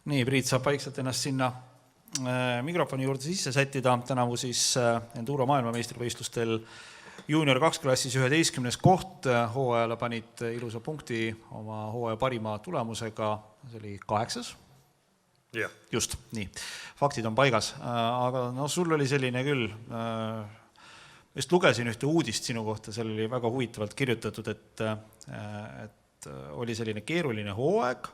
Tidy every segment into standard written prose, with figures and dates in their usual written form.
Nii, Priit saab vaikselt ennast sinna mikrofoni juurde sisse sättida. Tänavu siis Enduro maailmameistrivõistlustel Junior 2 klassis 11. koht. Hooajale panid ilusa punkti oma hooaja parima tulemusega. See oli 8. Yeah. Just, nii. Faktid on paigas. Aga no, sul oli selline küll. Just lugesin ühte uudist sinu kohta. Seal oli väga huvitavalt kirjutatud, et oli selline keeruline hooaeg.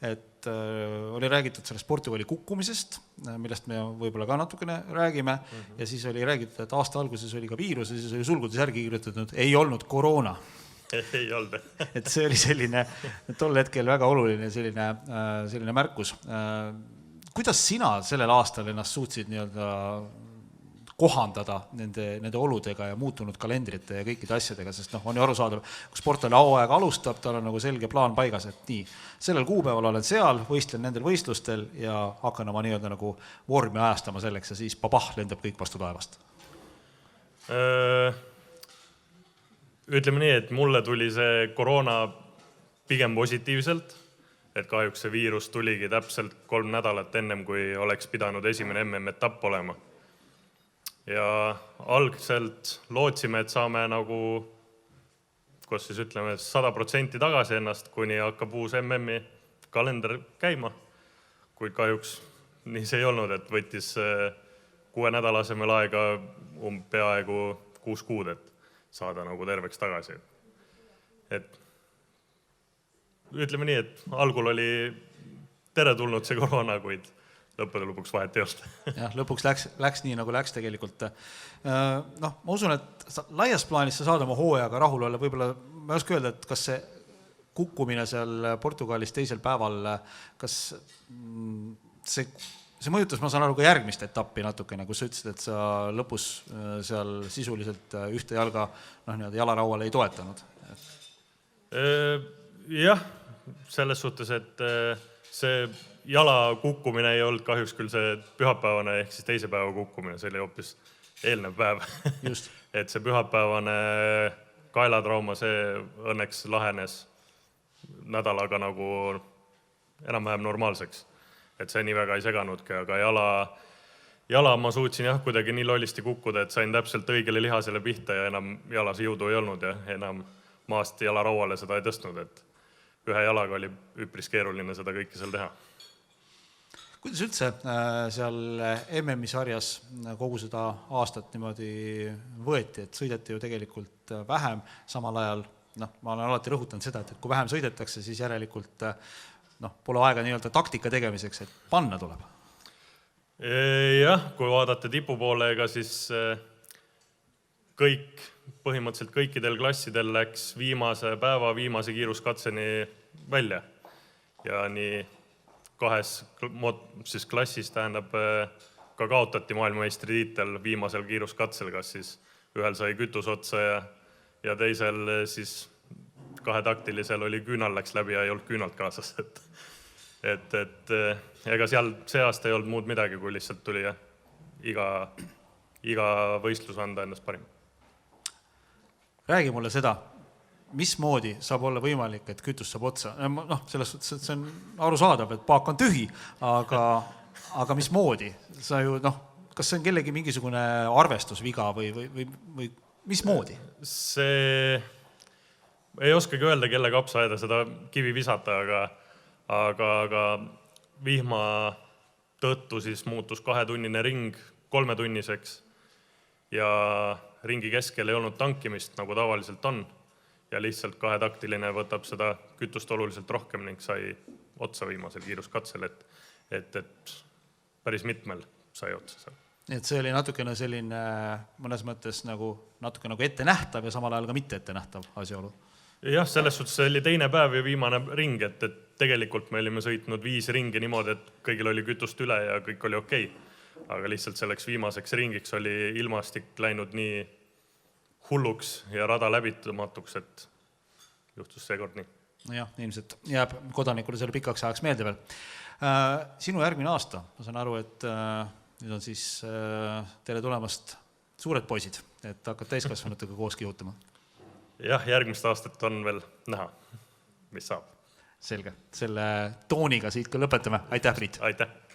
Et oli räägitud sellest Portugali kukkumisest, millest me võib-olla ka natukene räägime, ja siis oli räägitud, et aasta alguses oli ka viirus ja siis oli sulgudes järgi kirjutatud, ei olnud koroona. Ei olnud. Et see oli selline, tol hetkel väga oluline selline märkus. Kuidas sina sellel aastal ennast suutsid nii-öelda kohandada nende oludega ja muutunud kalendrite ja kõikide asjadega, sest on ju arusaadav, kui sportlane hooaeg alustab, tal on nagu selge plaan paigas, et nii, sellel kuupäeval olen seal, võistlen nendel võistlustel ja hakkan oma nii-öelda nagu vormi ajastama selleks ja siis lendab kõik vastu taevast. Ütleme nii, et mulle tuli see koroona pigem positiivselt, et kahjuks see viirus tuligi täpselt 3 nädalat ennem, kui oleks pidanud esimene MM-etapp olema. Ja algselt lootsime, et saame nagu, kus siis ütleme, 100% tagasi ennast, kuni hakkab uus MM-i kalender käima. Kuid kahjuks nii see ei olnud, et võttis 6 nädala asemel aega peaaegu 6 kuud, et saada nagu terveks tagasi. Et ütleme nii, et algul oli teretulnud see koroona, kuid lõppude lõpuks vahet ei olnud. Jah, lõpuks läks nii, nagu läks tegelikult. Ma usun, et laias plaanis sa saad oma hooajaga rahul olla. Võib-olla ma ei oska öelda, et kas see kukkumine seal Portugalis teisel päeval, kas see mõjutas, ma saan aru, ka järgmist etappi natukene, kus sa ütlesid, et sa lõpus seal sisuliselt ühte jalga jalarauale ei toetanud? Jah, selles suhtes, et see jala kukkumine ei olnud kahjuks küll see pühapäevane ehk siis teise päeva kukkumine, see oli hoopis eelnev päev. Just. Et see pühapäevane kaelatrauma, see õnneks lahenes nädalaga nagu enam-vähem normaalseks. Et see nii väga ei seganudki, aga jala ma suutsin jah kuidagi nii lollisti kukkuda, et sain täpselt õigele lihasele pihta ja enam jalas jõudu ei olnud ja enam maast jalarauale seda ei tõstnud, et ühe jalaga oli üpris keeruline seda kõike seal teha. Kuidas üldse seal MM-i sarjas kogu seda aastat niimoodi võeti, et sõideti ju tegelikult vähem, samal ajal, ma olen alati rõhutanud seda, et kui vähem sõidetakse, siis järelikult pole aega nii-öelda taktika tegemiseks, et panna tuleb. Jah, kui vaadata tipu poolega, siis põhimõtteliselt kõikidel klassidel läks viimase päeva viimase kiiruskatseni välja ja nii 2 klassis tähendab ka kaotati maailmameistri tiitel viimasel kiiruskatsel, kas siis ühel sai kütus otsa ja teisel siis 2 taktilisel oli küünal läks läbi ja ei olnud küünalt kaasas. Et ega seal see aasta ei olnud muud midagi, kui lihtsalt tuli iga võistlus anda ennast parim. Räägi mulle seda, mismoodi saab olla võimalik, et kütus saab otsa? Selles suhtes, et see on arusaadav, et paak on tühi, aga mismoodi? Sa ju, kas see on kellegi mingisugune arvestusviga või mismoodi? See ei oskagi öelda, kelle kapsaaeda seda kivi visata, aga vihma tõttu siis muutus 2-tunnine ring 3-tunniseks ja ringi keskel ei olnud tankimist, nagu tavaliselt on. Ja lihtsalt 2-taktiline võtab seda kütust oluliselt rohkem ning sai otsa viimasel kiiruskatsel, et päris mitmel sai otsa seal. Et see oli natukene selline mõnes mõttes natuke nagu ette nähtav ja samal ajal ka mitte ette nähtav asjaolu. Jah, selles suhtes oli teine päev ja viimane ring, et tegelikult me olime sõitnud 5 ringi niimoodi, et kõigil oli kütust üle ja kõik oli okei. Aga lihtsalt selleks viimaseks ringiks oli ilmastik läinud nii hulluks ja rada läbitamatuks, et juhtus seekord nii. Jah, ilmselt jääb kodanikule selle pikaks ajaks meelde veel. Sinu järgmine aasta, ma saan aru, et nüüd on siis teile tulemast suured poisid, et hakkad täiskasvanutega koos kihutama. Jah, järgmist aastat on veel näha, mis saab. Selge, selle tooniga siit ka lõpetame. Aitäh, Priit! Aitäh!